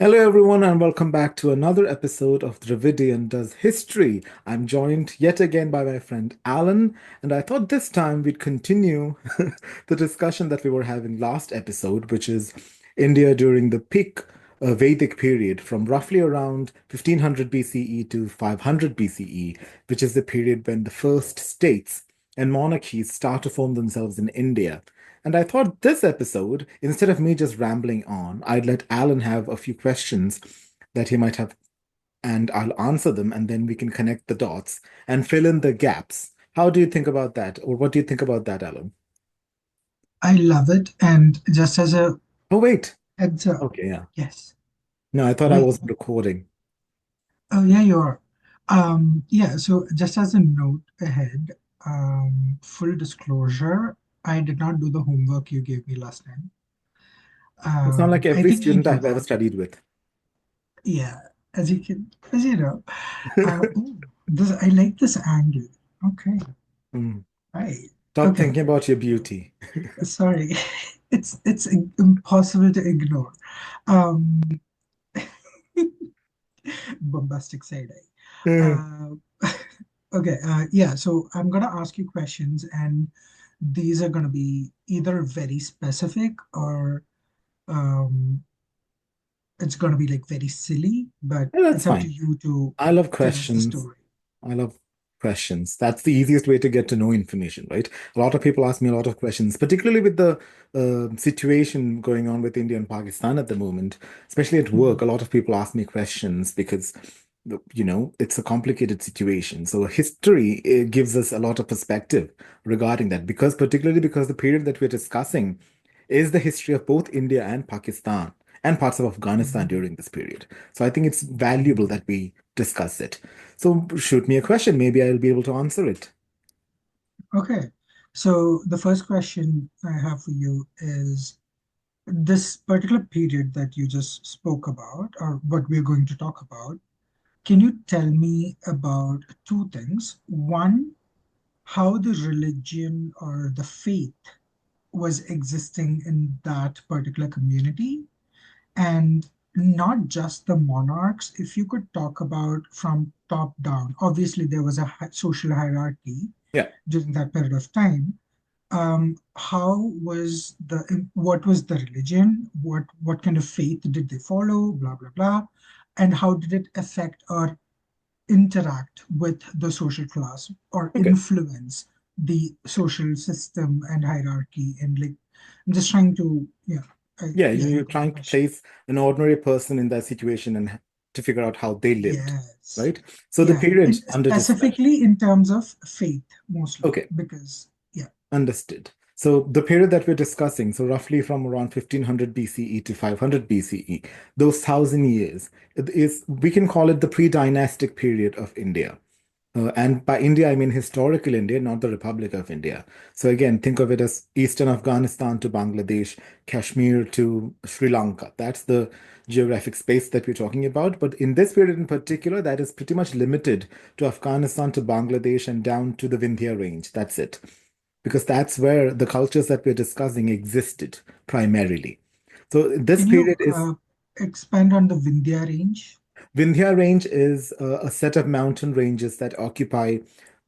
Hello, everyone, and welcome back to another episode of Dravidienne Does History. I'm joined yet again by my friend Alan, and I thought this time we'd continue the discussion that we were having last episode, which is India during the peak Vedic period from roughly around 1500 BCE to 500 BCE, which is the period when the first states and monarchies start to form themselves in India. And I thought this episode, instead of me just rambling on, I'd let Alan have a few questions that he might have, and I'll answer them, and then we can connect the dots and fill in the gaps. How do you think about that? Or what do you think about that, Alan? I love it. And just as a Oh, wait. heads up, Okay, yeah. yes. No, I thought I Wait. wasn't recording. Oh, yeah, you are. Yeah, so just as a note ahead, full disclosure, I did not do the homework you gave me last time. You sound like I every think you student do I've ever that. studied with. Yeah, as you know. Ooh, I like this angle. Okay, Mm. right. Stop Okay, thinking about your beauty. sorry. It's impossible to ignore. Um, bombastic side eye. Mm. Okay, yeah, so I'm gonna ask you questions, and these are gonna be either very specific or um, it's gonna be like very silly, but Yeah, that's it's up to fine. you to I love tell us the questions. story. I love questions. That's the easiest way to get to know information, right? A lot of people ask me a lot of questions, particularly with the situation going on with India and Pakistan at the moment, especially at work. Mhm. A lot of people ask me questions because, it's a complicated situation. So history gives us a lot of perspective regarding that, because particularly because the period that we're discussing is the history of both India and Pakistan and parts of Afghanistan Mhm. during this period. So I think it's valuable Mhm. that we discuss it. So shoot me a question. Maybe I'll be able to answer it. Okay, so the first question I have for you is this particular period that you just spoke about, or what we're going to talk about. Can you tell me about two things? One, how the religion or the faith was existing in that particular community, and not just the monarchs. If you could talk about from top down, obviously there was a social hierarchy Yeah. during that period of time. How was what was the religion? What kind of faith did they follow? Blah blah blah, and how did it affect or interact with the social class or Okay. influence the social system and hierarchy? And like, I'm just trying to, Yeah, yeah, you you're got the trying to question. place an ordinary person in that situation and to figure out how they lived, Yes, right? So the yeah, period and under discussion. specifically in terms of faith mostly, Okay. because yeah. Understood. So the period that we're discussing, so roughly from around 1500 BCE to 500 BCE, those 1,000 years, it is we can call it the pre-dynastic period of India. And by India, I mean historical India, not the Republic of India. So again, think of it as Eastern Afghanistan to Bangladesh, Kashmir to Sri Lanka. That's the geographic space that we're talking about. But in this period in particular, that is pretty much limited to Afghanistan to Bangladesh and down to the Vindhya range. That's it, because that's where the cultures that we're discussing existed primarily. So this Can period you is expand on the Vindhya range? Vindhya Range is a set of mountain ranges that occupy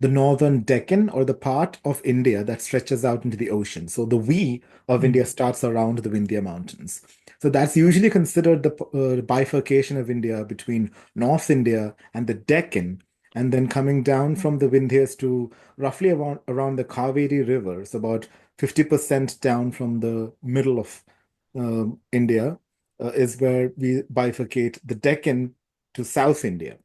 the northern Deccan, or the part of India that stretches out into the ocean. So the V of India Hmm. starts around the Vindhya Mountains. So that's usually considered the bifurcation of India between North India and the Deccan, and then coming down from the Vindhyas to roughly around the Kaveri River. So about 50% down from the middle of India is where we bifurcate the Deccan to South India.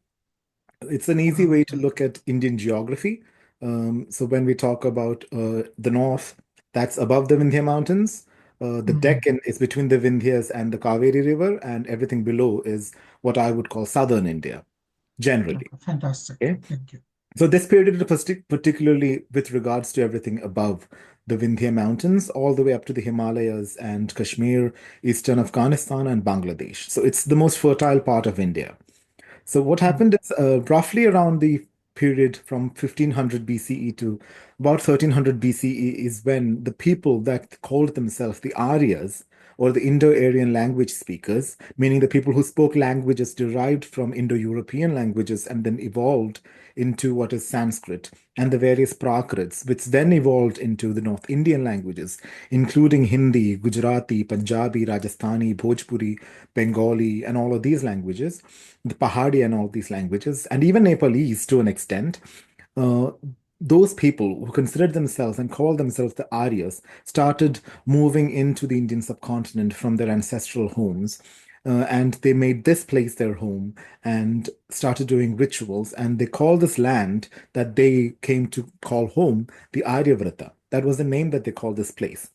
It's an easy way to Okay. look at Indian geography. So when we talk about the north, that's above the Vindhya Mountains. The Hmm. Deccan is between the Vindhyas and the Kaveri River, and everything below is what I would call southern India, generally. Okay, fantastic. Okay. Thank you. So this period, particularly with regards to everything above the Vindhya Mountains, all the way up to the Himalayas and Kashmir, eastern Afghanistan, and Bangladesh. So it's the most fertile part of India. So what Hmm. happened is roughly around the period from 1500 BCE to about 1300 BCE is when the people that called themselves the Aryas or the Indo-Aryan language speakers, meaning the people who spoke languages derived from Indo-European languages and then evolved into what is Sanskrit, and the various Prakrits, which then evolved into the North Indian languages, including Hindi, Gujarati, Punjabi, Rajasthani, Bhojpuri, Bengali, and all of these languages, the Pahadi and all these languages, and even Nepalese to an extent. uh, those people who considered themselves and called themselves the Aryas started moving into the Indian subcontinent from their ancestral homes. And they made this place their home and started doing rituals. And they called this land that they came to call home the Aryavrata. That was the name that they called this place.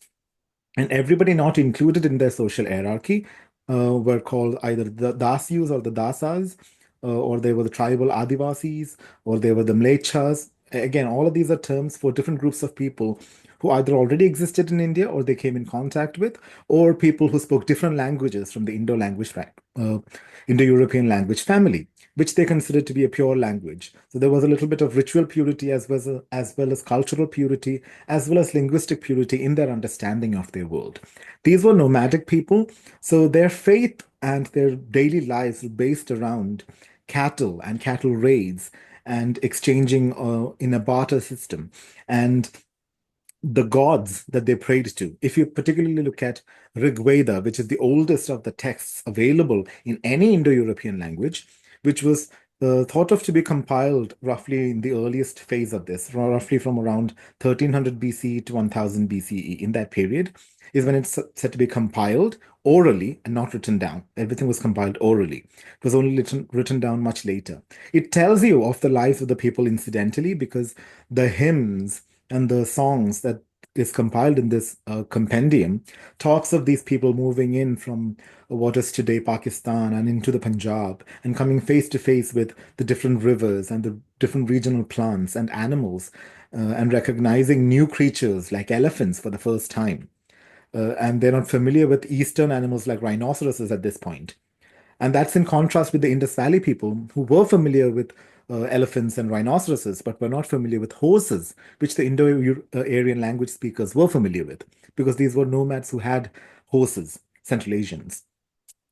And everybody not included in their social hierarchy were called either the Dasyus or the Dasas, or they were the tribal Adivasis, or they were the Mlechas. Again, all of these are terms for different groups of people who either already existed in India or they came in contact with, or people who spoke different languages from the Indo-European language family, which they considered to be a pure language. So there was a little bit of ritual purity as well as cultural purity, as well as linguistic purity in their understanding of their world. These were nomadic people, so their faith and their daily lives were based around cattle and cattle raids and exchanging in a barter system. And the gods that they prayed to. If you particularly look at Rig Veda, which is the oldest of the texts available in any Indo-European language, which was thought of to be compiled roughly in the earliest phase of this, roughly from around 1300 BC to 1000 BCE. In that period is when it's said to be compiled orally and not written down. Everything was compiled orally. It was only written down much later. It tells you of the lives of the people incidentally because the hymns and the songs that is compiled in this compendium talks of these people moving in from what is today Pakistan and into the Punjab and coming face to face with the different rivers and the different regional plants and animals, and recognizing new creatures like elephants for the first time. And they're not familiar with Eastern animals like rhinoceroses at this point. And that's in contrast with the Indus Valley people who were familiar with elephants and rhinoceroses, but were not familiar with horses, which the Indo-Aryan language speakers were familiar with, because these were nomads who had horses, Central Asians,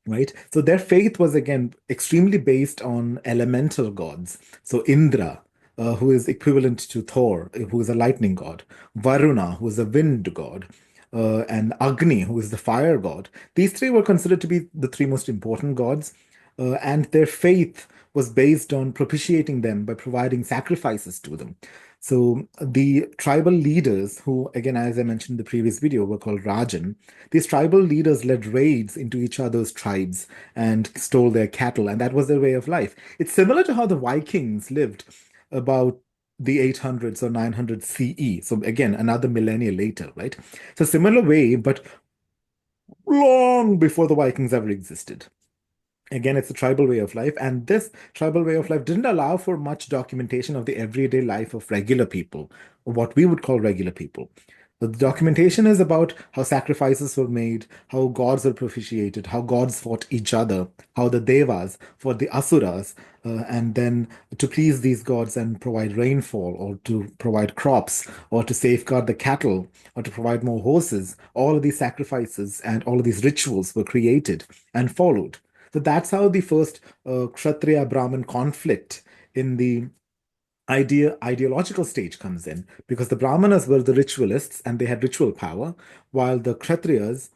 right? So their faith was again extremely based on elemental gods. So Indra, who is equivalent to Thor, who is a lightning god, Varuna, who is a wind god, and Agni, who is the fire god. These three were considered to be the three most important gods, and their faith was based on propitiating them by providing sacrifices to them. So the tribal leaders, who, again, as I mentioned in the previous video, were called Rajan, these tribal leaders led raids into each other's tribes and stole their cattle, and that was their way of life. It's similar to how the Vikings lived about the 800s or 900 CE. So again, another millennia later, right? It's a similar way, but long before the Vikings ever existed. Again, it's a tribal way of life, and this tribal way of life didn't allow for much documentation of the everyday life of regular people, or what we would call regular people. But the documentation is about how sacrifices were made, how gods were propitiated, how gods fought each other, how the devas fought the asuras, and then to please these gods and provide rainfall, or to provide crops, or to safeguard the cattle, or to provide more horses. All of these sacrifices and all of these rituals were created and followed. So that's how the first Kshatriya Brahmin conflict in the ideological stage comes in, because the Brahmanas were the ritualists and they had ritual power, while the Kshatriyas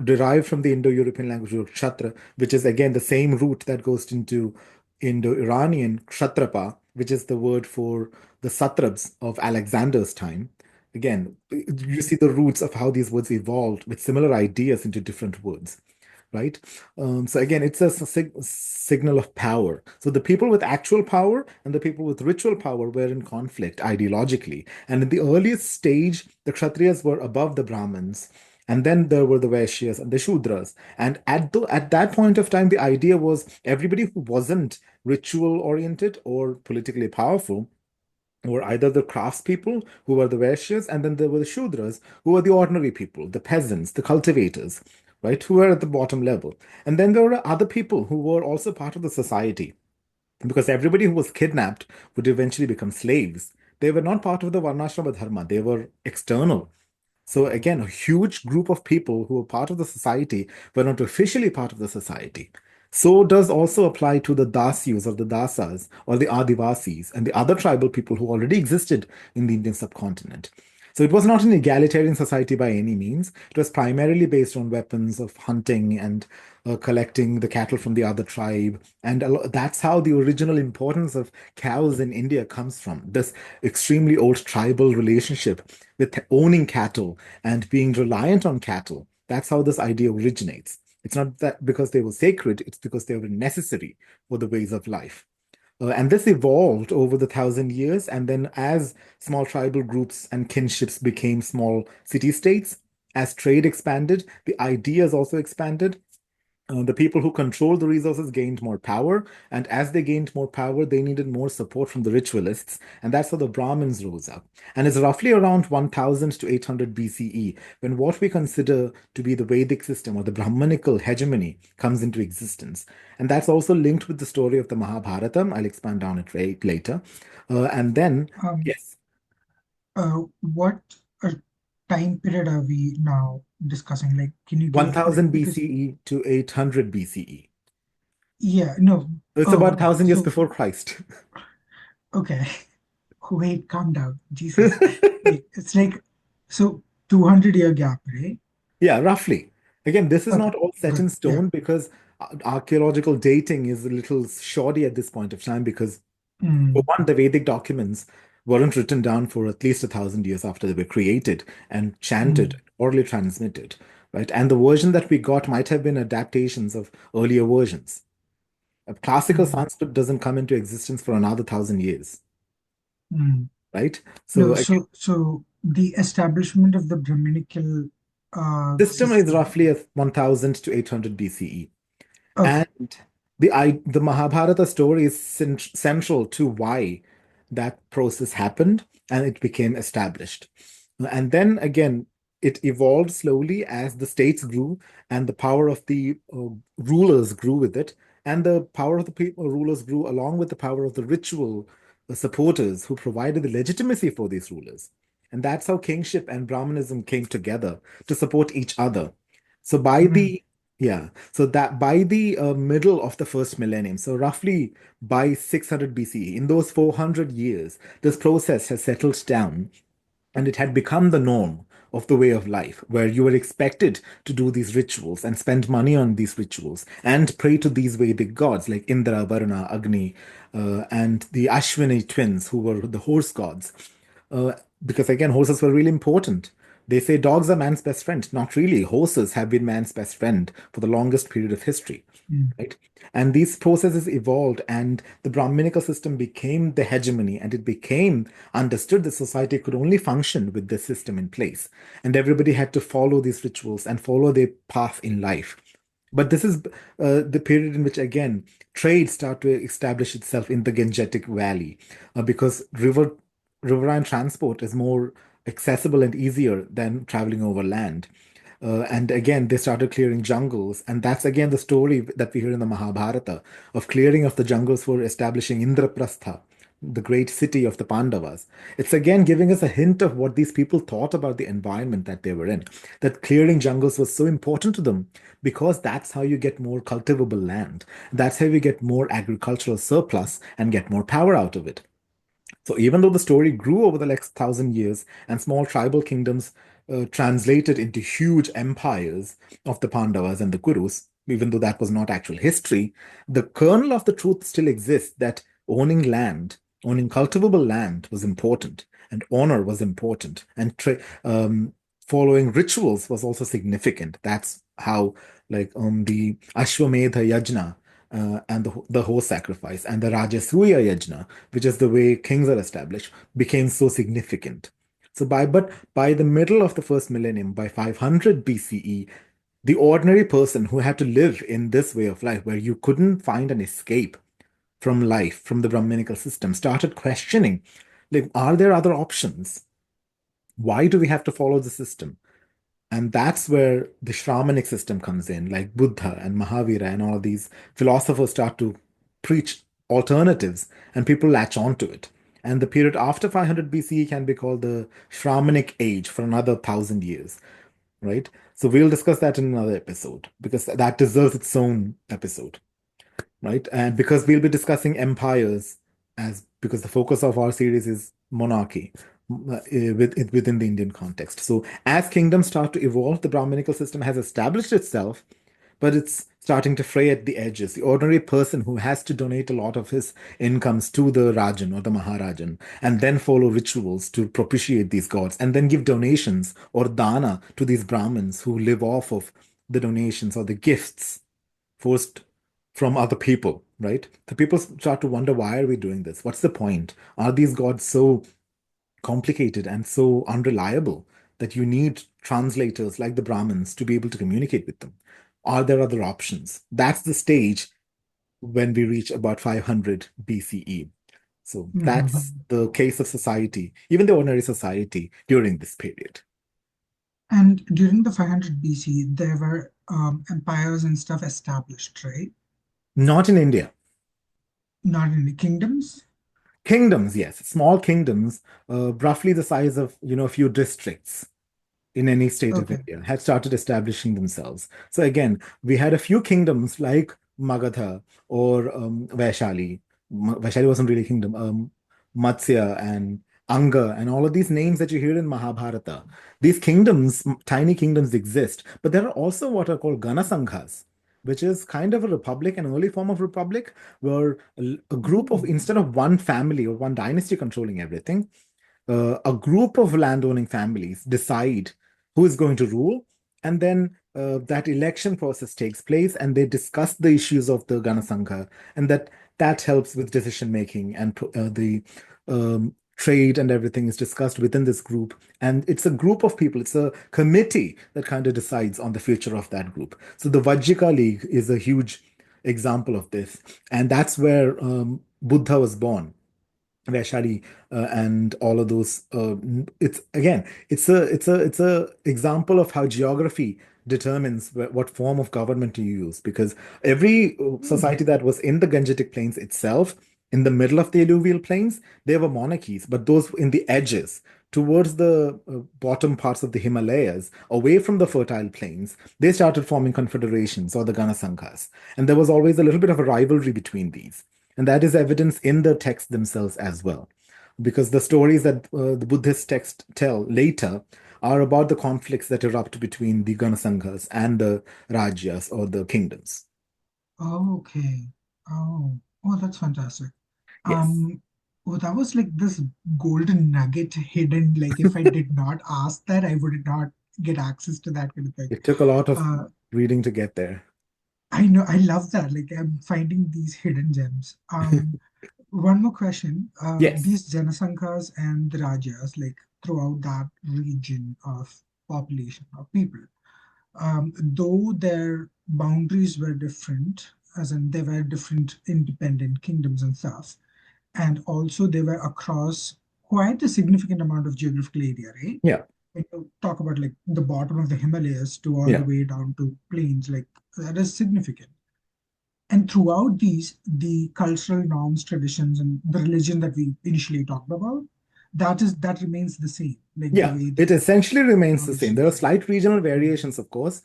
derived from the Indo-European language of Kshatra, which is again the same root that goes into Indo-Iranian Kshatrapa, which is the word for the satraps of Alexander's time. Again, you see the roots of how these words evolved with similar ideas into different words, right? So again, it's a signal of power. So the people with actual power and the people with ritual power were in conflict ideologically. And in the earliest stage, the Kshatriyas were above the Brahmins. And then there were the Vaishyas and the Shudras. And at that point of time, the idea was everybody who wasn't ritual oriented or politically powerful were either the craftspeople, who were the Vaishyas, and then there were the Shudras, who were the ordinary people, the peasants, the cultivators, right, who were at the bottom level. And then there were other people who were also part of the society, because everybody who was kidnapped would eventually become slaves. They were not part of the Varnashrama Dharma, they were external. So again, a huge group of people who were part of the society were not officially part of the society. So does also apply to the Dasyus or the Dasas or the Adivasis and the other tribal people who already existed in the Indian subcontinent. So it was not an egalitarian society by any means. It was primarily based on weapons of hunting and collecting the cattle from the other tribe. And that's how the original importance of cows in India comes from. This extremely old tribal relationship with owning cattle and being reliant on cattle. That's how this idea originates. It's not that because they were sacred, it's because they were necessary for the ways of life. And this evolved over the 1,000 years. And then, as small tribal groups and kinships became small city states, as trade expanded, the ideas also expanded. The people who controlled the resources gained more power, and as they gained more power, they needed more support from the ritualists, and that's how the Brahmins rose up. And it's roughly around 1000 to 800 BCE when what we consider to be the Vedic system or the Brahmanical hegemony comes into existence. And that's also linked with the story of the Mahabharata. I'll expand on it later. And then, Um, yes, what uh, time period are we now discussing? Like, can you give, 1000 because, BCE to 800 BCE. yeah, no. It's Oh, about okay. 1,000 years So, before Christ. okay. Wait, calm down. Jesus. Wait, it's like, so 200-year gap, right? Yeah, roughly. Again, this is Okay, not all set in good. Yeah. stone because archaeological dating is a little shoddy at this point of time because, for Mm, one, the Vedic documents weren't written down for at least 1,000 years after they were created and chanted, mm, orally transmitted, right? And the version that we got might have been adaptations of earlier versions. Classical mm, Sanskrit doesn't come into existence for another 1,000 years, mm. right? So No, again, so the establishment of the Brahminical system is system. roughly at 1000 to 800 BCE. Okay. And the Mahabharata story is central to why that process happened and it became established. And then again, it evolved slowly as the states grew and the power of the rulers grew with it. And the power of the people, rulers grew along with the power of the ritual supporters who provided the legitimacy for these rulers. And that's how kingship and Brahmanism came together to support each other. So by Mm, the yeah, so that by the middle of the first millennium, so roughly by 600 BCE, in those 400 years, this process has settled down and it had become the norm of the way of life, where you were expected to do these rituals and spend money on these rituals and pray to these Vedic gods like Indra, Varuna, Agni, and the Ashwini twins, who were the horse gods. Uh, because again, horses were really important. They say dogs are man's best friend. Not really. Horses have been man's best friend for the longest period of history, mm, right? And these processes evolved, and the Brahminical system became the hegemony, and it became understood that society could only function with this system in place. And everybody had to follow these rituals and follow their path in life. But this is the period in which, again, trade started to establish itself in the Gangetic Valley because riverine transport is more accessible and easier than traveling over land. And again, they started clearing jungles. And that's again the story that we hear in the Mahabharata of clearing of the jungles for establishing Indraprastha, the great city of the Pandavas. It's again giving us a hint of what these people thought about the environment that they were in, that clearing jungles was so important to them because that's how you get more cultivable land. That's how you get more agricultural surplus and get more power out of it. So even though the story grew over the next 1,000 years and small tribal kingdoms translated into huge empires of the Pandavas and the Kurus, even though that was not actual history, the kernel of the truth still exists that owning land, owning cultivable land was important, and honor was important, and following rituals was also significant. That's how, like, the Ashwamedha Yajna and the horse sacrifice and the Rajasuya Yajna, which is the way kings are established, became so significant. So by the middle of the first millennium, by 500 BCE, the ordinary person who had to live in this way of life, where you couldn't find an escape from life, from the Brahminical system, started questioning, like, are there other options? Why do we have to follow the system? And that's where the Shramanic system comes in, like Buddha and Mahavira and all of these philosophers start to preach alternatives, and people latch onto it. And the period after 500 BCE can be called the Shramanic age for another 1,000 years, right? So we'll discuss that in another episode because that deserves its own episode, right? And because we'll be discussing empires as because the focus of our series is monarchy within the Indian context. So as kingdoms start to evolve, the Brahminical system has established itself, but it's starting to fray at the edges. The ordinary person who has to donate a lot of his incomes to the Rajan or the Maharajan and then follow rituals to propitiate these gods and then give donations or dana to these Brahmins who live off of the donations or the gifts forced from other people, right? The people start to wonder, why are we doing this? What's the point? Are these gods so complicated and so unreliable that you need translators like the Brahmins to be able to communicate with them? Are there other options? That's the stage when we reach about 500 BCE. So that's Mhm. the case of society, even the ordinary society during this period. And during the 500 BC, there were empires and stuff established, right? Not in India. Not in the kingdoms. Kingdoms, yes, small kingdoms, roughly the size of, a few districts in any state of Okay. India had started establishing themselves. So again, we had a few kingdoms like Magadha or Vaishali. Vaishali wasn't really a kingdom. Matsya and Anga and all of these names that you hear in Mahabharata. These kingdoms, tiny kingdoms exist, but there are also what are called Ganasanghas, which is kind of a republic, an early form of republic, where a group of, Ooh. instead of one family or one dynasty controlling everything, a group of landowning families decide who is going to rule, and then that election process takes place, and they discuss the issues of the Ganasangha, and that helps with decision making and the trade and everything is discussed within this group. And it's a group of people, it's a committee that kind of decides on the future of that group. So the Vajjika League is a huge example of this, and that's where Buddha was born. Vaishali and all of those. It's again, it's a example of how geography determines what form of government you use. Because every Ooh. society that was in the Gangetic Plains itself, in the middle of the alluvial plains, they were monarchies. But those in the edges, towards the bottom parts of the Himalayas, away from the fertile plains, they started forming confederations or the Ganasanghas, and there was always a little bit of a rivalry between these. And that is evidence in the texts themselves as well. Because the stories that the Buddhist texts tell later are about the conflicts that erupt between the Ganasanghas and the Rajyas or the kingdoms. Okay. Oh. Oh, that's fantastic. Yes. Um, oh, that was like this golden nugget hidden. Like if I did not ask that, I would not get access to that kind of thing. It took a lot of Uh, reading to get there. I know, I love that. Like I'm finding these hidden gems. One more question. Yes. These Janasankhas and the Rajas, like throughout that region of population of people, though their boundaries were different, as in they were different independent kingdoms and stuff, and also they were across quite a significant amount of geographical area, right? Yeah. When you talk about like the bottom of the Himalayas to all the Yeah. way down to plains, like that is significant. And throughout these, the cultural norms, traditions, and the religion that we initially talked about, that remains the same, like the Yeah. way It they essentially remains the acknowledge same. There are things. slight regional Mhm. variations, of course,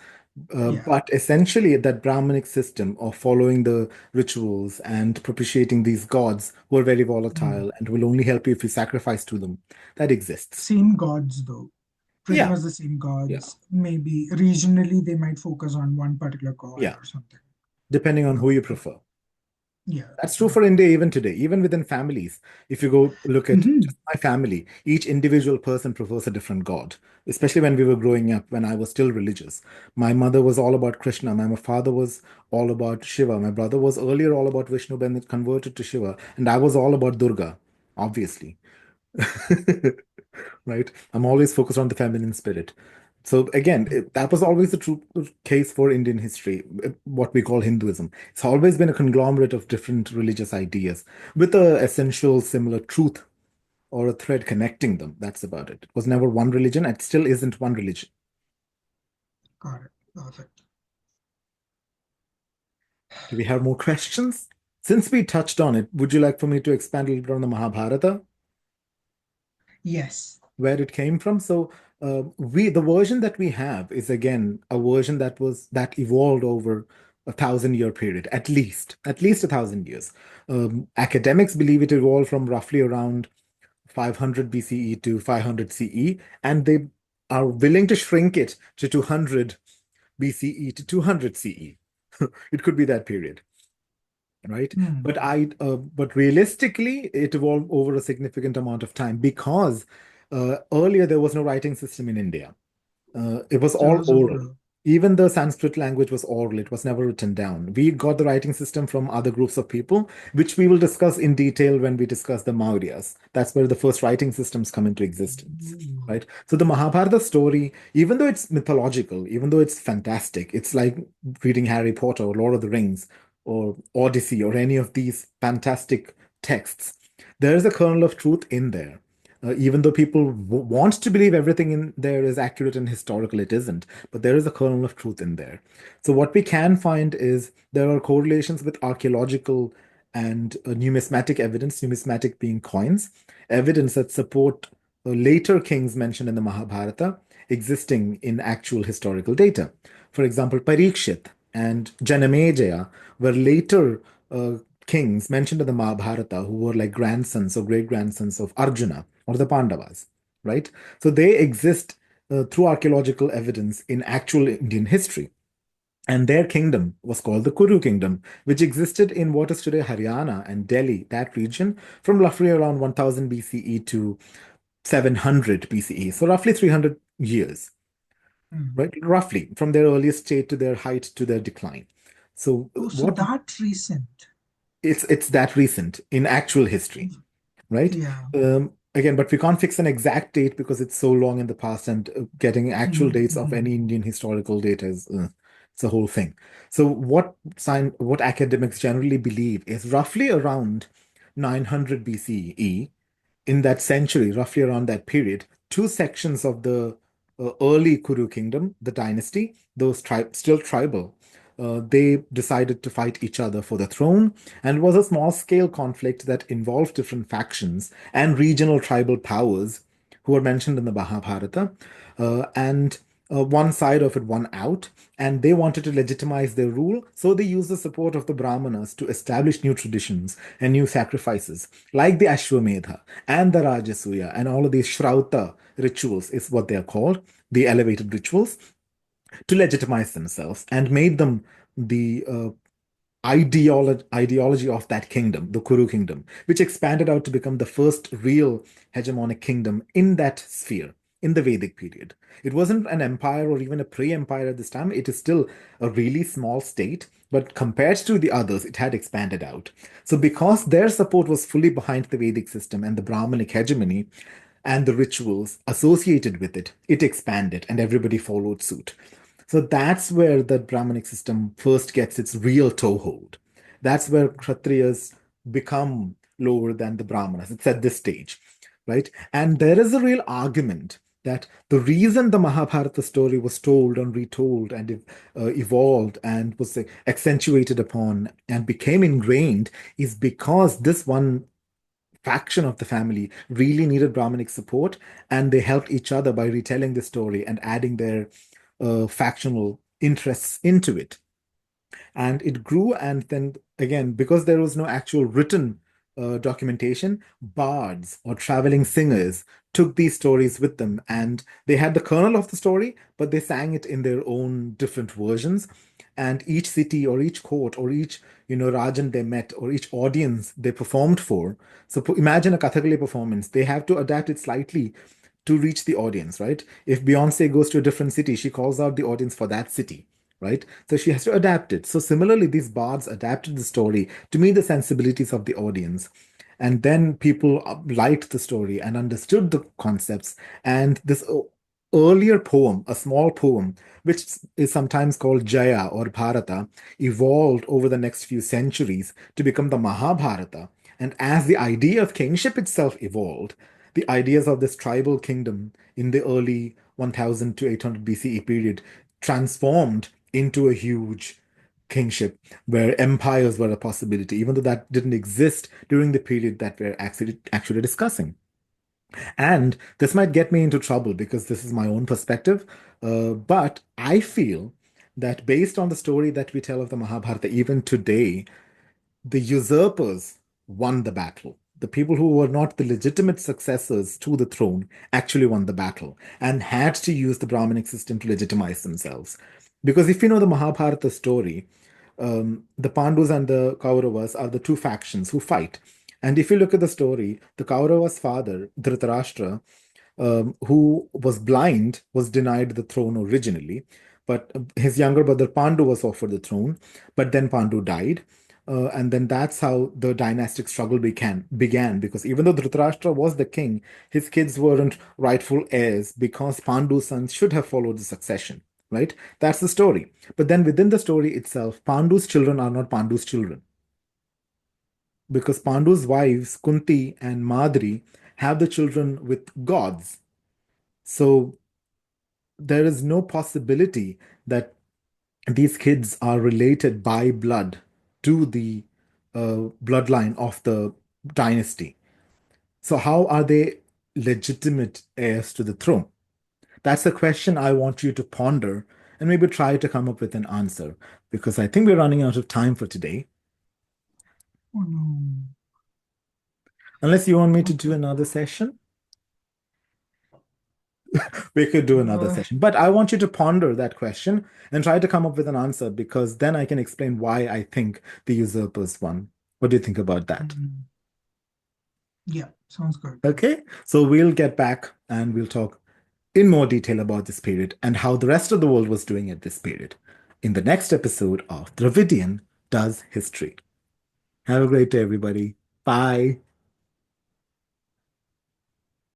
Yeah. but essentially that Brahminic system of following the rituals and propitiating these gods who are very Mm. volatile and will only help you if you sacrifice to them, that exists. Same gods, though. Pretty Yeah. much the same Yeah. gods. Maybe regionally they might focus on one particular god Yeah. or something. Depending on who you Okay. prefer. Yeah. That's true for India even today, even within families. If you go look at Hmm. just my family, each individual person prefers a different god, especially when we were growing up, when I was still religious. My mother was all about Krishna. My father was all about Shiva. My brother was earlier all about Vishnu, then it converted to Shiva. And I was all about Durga, obviously. Right? I'm always focused on the feminine spirit. So again, that was always the true case for Indian history, what we call Hinduism. It's always been a conglomerate of different religious ideas with a essential similar truth or a thread connecting them. That's about it. It was never one religion. It still isn't one religion. Got it. Perfect. Do we have more questions? Since we touched on it, would you like for me to expand a little bit on the Mahabharata? Yes. where it came from. So we the version that we have is again a version that evolved over 1,000 year period, at least 1,000 years. Academics believe it evolved from roughly around 500 BCE to 500 CE, and they are willing to shrink it to 200 BCE to 200 CE. It could be that period, right? Hmm. But realistically, it evolved over a significant amount of time because earlier there was no writing system in India. It was So it all was oral. oral. Even the Sanskrit language was oral, it was never written down. We got the writing system from other groups of people, which we will discuss in detail when we discuss the Mauryas. That's where the first writing systems come into existence, Ooh. right? So the Mahabharata story, even though it's mythological, even though it's fantastic, it's like reading Harry Potter or Lord of the Rings or Odyssey or any of these fantastic texts. There is a kernel of truth in there. Even though people want to believe everything in there is accurate and historical, it isn't. But there is a kernel of truth in there. So what we can find is there are correlations with archaeological and numismatic evidence, numismatic being coins, evidence that support later kings mentioned in the Mahabharata existing in actual historical data. For example, Parikshit and Janamejaya were later uh, kings mentioned in the Mahabharata who were like grandsons or great grandsons of Arjuna or the Pandavas, right? So they exist through archaeological evidence in actual Indian history. And their kingdom was called the Kuru kingdom, which existed in what is today Haryana and Delhi, that region, from roughly around 1000 BCE to 700 BCE. So roughly 300 years, Hmm. right? Roughly from their earliest state to their height to their decline. So Oh, so what that recent. it's that recent in actual history, right? Yeah. Again, but we can't fix an exact date because it's so long in the past, and getting actual Mhm, dates of mhm, any Indian historical data is it's a whole thing. So what academics generally believe is roughly around 900 BCE, in that century, roughly around that period, two sections of the early Kuru kingdom, the dynasty, those still tribal, they decided to fight each other for the throne, and it was a small scale conflict that involved different factions and regional tribal powers who are mentioned in the Mahabharata. And One side of it won out, and they wanted to legitimize their rule, so they used the support of the Brahmanas to establish new traditions and new sacrifices, like the Ashwamedha and the Rajasuya, and all of these Shrauta rituals is what they are called, the elevated rituals, to legitimize themselves and made them the ideology of that kingdom, the Kuru kingdom, which expanded out to become the first real hegemonic kingdom in that sphere in the Vedic period. It wasn't an empire or even a pre-empire at this time. It is still a really small state, but compared to the others, it had expanded out. So because their support was fully behind the Vedic system and the Brahmanic hegemony and the rituals associated with it, it expanded and everybody followed suit. So that's where the Brahmanic system first gets its real toehold. That's where Kshatriyas become lower than the Brahmanas. It's at this stage, right? And there is a real argument that the reason the Mahabharata story was told and retold and evolved and was accentuated upon and became ingrained is because this one faction of the family really needed Brahminic support, and they helped each other by retelling the story and adding their factional interests into it. And it grew, and then again, because there was no actual written documentation, bards or traveling singers took these stories with them, and they had the kernel of the story, but they sang it in their own different versions. And each city or each court or each Rajan they met or each audience they performed for. So imagine a Kathakali performance. They have to adapt it slightly to reach the audience, right? If Beyonce goes to a different city, she calls out the audience for that city, right? So she has to adapt it. So similarly, these bards adapted the story to meet the sensibilities of the audience. And then people liked the story and understood the concepts. And this earlier poem, a small poem, which is sometimes called Jaya or Bharata, evolved over the next few centuries to become the Mahabharata. And as the idea of kingship itself evolved, the ideas of this tribal kingdom in the early 1000 to 800 BCE period transformed into a huge kingship where empires were a possibility, even though that didn't exist during the period that we're actually discussing. And this might get me into trouble because this is my own perspective. But I feel that based on the story that we tell of the Mahabharata, even today, the usurpers won the battle. The people who were not the legitimate successors to the throne actually won the battle and had to use the Brahminic system to legitimize themselves. Because if you know the Mahabharata story, the Pandus and the Kauravas are the two factions who fight. And if you look at the story, the Kauravas' father, Dhritarashtra, who was blind, was denied the throne originally. But his younger brother Pandu was offered the throne, but then Pandu died. And then that's how the dynastic struggle began. Because even though Dhritarashtra was the king, his kids weren't rightful heirs because Pandu's sons should have followed the succession. Right? That's the story. But then within the story itself, Pandu's children are not Pandu's children because Pandu's wives, Kunti and Madri, have the children with gods. So there is no possibility that these kids are related by blood to the bloodline of the dynasty. So, how are they legitimate heirs to the throne? That's a question I want you to ponder and maybe try to come up with an answer because I think we're running out of time for today. Oh no. Unless you want me to do Okay. another session, we could do another Uh, session. But I want you to ponder that question and try to come up with an answer because then I can explain why I think the usurpers won. What do you think about that? mm, yeah, sounds good. Okay, so we'll get back and we'll talk in more detail about this period and how the rest of the world was doing at this period in the next episode of Dravidian Does History. Have a great day, everybody. Bye.